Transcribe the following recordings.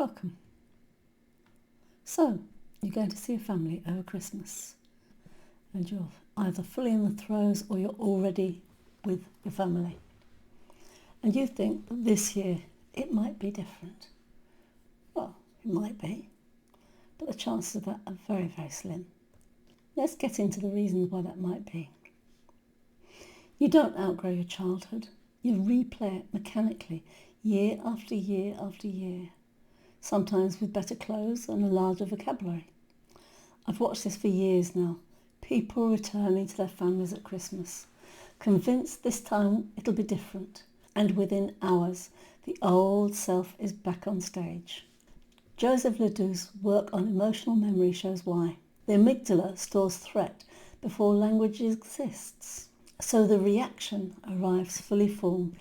Welcome. So, you're going to see a family over Christmas and you're either fully in the throes or you're already with your family. And you think that this year it might be different. Well, it might be, but the chances of that are very, very slim. Let's get into the reasons why that might be. You don't outgrow your childhood. You replay it mechanically, year after year after year, sometimes with better clothes and a larger vocabulary. I've watched this for years now. People returning to their families at Christmas, convinced this time it'll be different. And within hours, the old self is back on stage. Joseph Ledoux's work on emotional memory shows why. The amygdala stores threat before language exists, so the reaction arrives fully formed,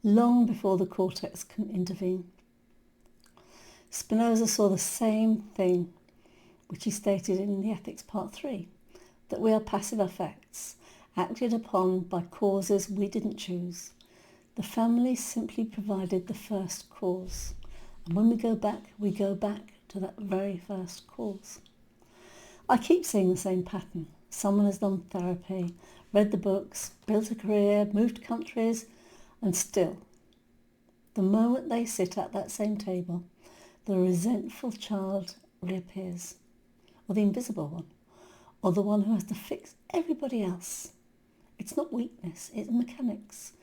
long before the cortex can intervene. Spinoza saw the same thing, which he stated in the Ethics Part 3, that we are passive effects, acted upon by causes we didn't choose. The family simply provided the first cause, and when we go back to that very first cause. I keep seeing the same pattern. Someone has done therapy, read the books, built a career, moved countries, and still, the moment they sit at that same table, the resentful child reappears, or the invisible one, or the one who has to fix everybody else. It's not weakness, it's mechanics.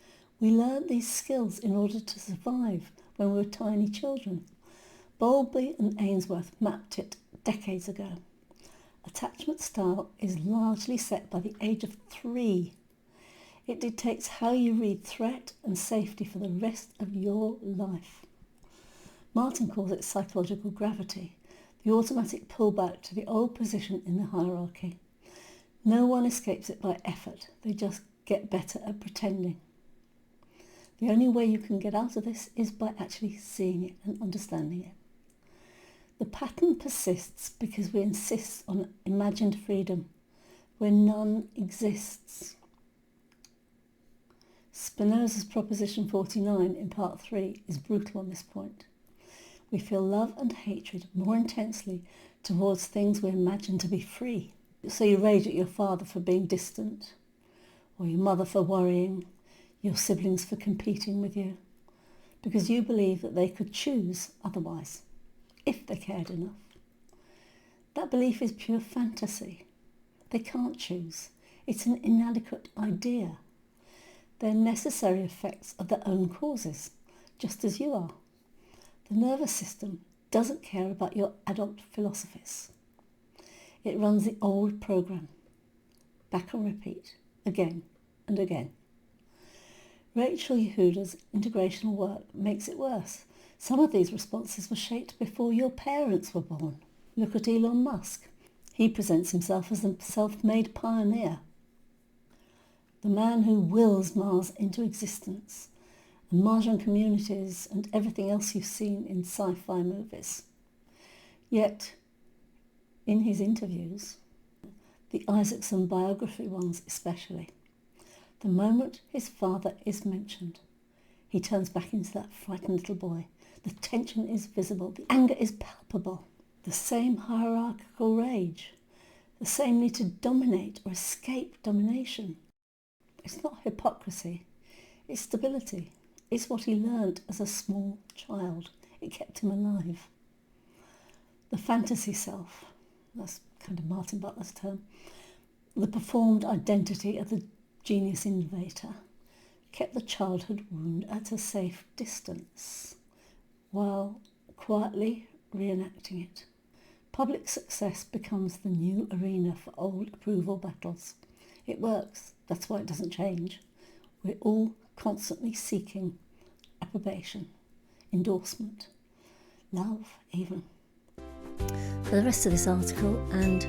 We learned these skills in order to survive when we were tiny children. Bowlby and Ainsworth mapped it decades ago. Attachment style is largely set by the age of 3. It dictates how you read threat and safety for the rest of your life. Martin calls it psychological gravity, the automatic pullback to the old position in the hierarchy. No one escapes it by effort, they just get better at pretending. The only way you can get out of this is by actually seeing it and understanding it. The pattern persists because we insist on imagined freedom where none exists. Spinoza's Proposition 49 in Part 3 is brutal on this point. We feel love and hatred more intensely towards things we imagine to be free. So you rage at your father for being distant, or your mother for worrying, your siblings for competing with you, because you believe that they could choose otherwise, if they cared enough. That belief is pure fantasy. They can't choose. It's an inadequate idea. They're necessary effects of their own causes, just as you are. The nervous system doesn't care about your adult philosophies. It runs the old program, back on repeat, again and again. Rachel Yehuda's integrational work makes it worse. Some of these responses were shaped before your parents were born. Look at Elon Musk. He presents himself as a self-made pioneer, the man who wills Mars into existence, and Martian communities and everything else you've seen in sci-fi movies. Yet, in his interviews, the Isaacson biography ones especially, the moment his father is mentioned, he turns back into that frightened little boy. The tension is visible, the anger is palpable, the same hierarchical rage, the same need to dominate or escape domination. It's not hypocrisy, it's stability. It's what he learned as a small child. It kept him alive. The fantasy self, that's kind of Martin Butler's term, the performed identity of the genius innovator, kept the childhood wound at a safe distance while quietly reenacting it. Public success becomes the new arena for old approval battles. It works, that's why it doesn't change. We're all constantly seeking approbation, endorsement, love even. For the rest of this article and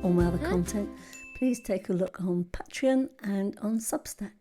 all my other content, please take a look on Patreon and on Substack.